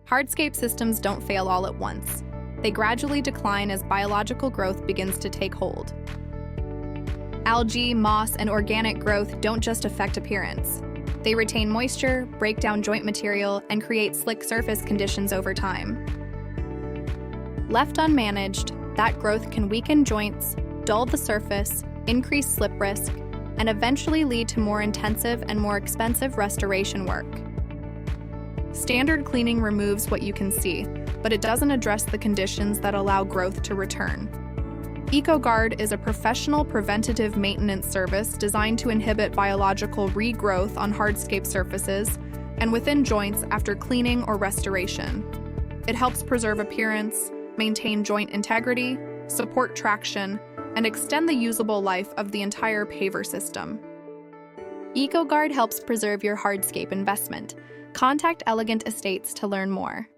Hardscape systems don't fail all at once. They gradually decline as biological growth begins to take hold. Algae, moss, and organic growth don't just affect appearance. They retain moisture, break down joint material, and create slick surface conditions over time. Left unmanaged, that growth can weaken joints, dull the surface, increase slip risk, and eventually lead to more intensive and more expensive restoration work. Standard cleaning removes what you can see, but it doesn't address the conditions that allow growth to return. EcoGuard is a professional preventative maintenance service designed to inhibit biological regrowth on hardscape surfaces and within joints after cleaning or restoration. It helps preserve appearance, maintain joint integrity, support traction, and extend the usable life of the entire paver system. EcoGuard helps preserve your hardscape investment. Contact Elegant Estates to learn more.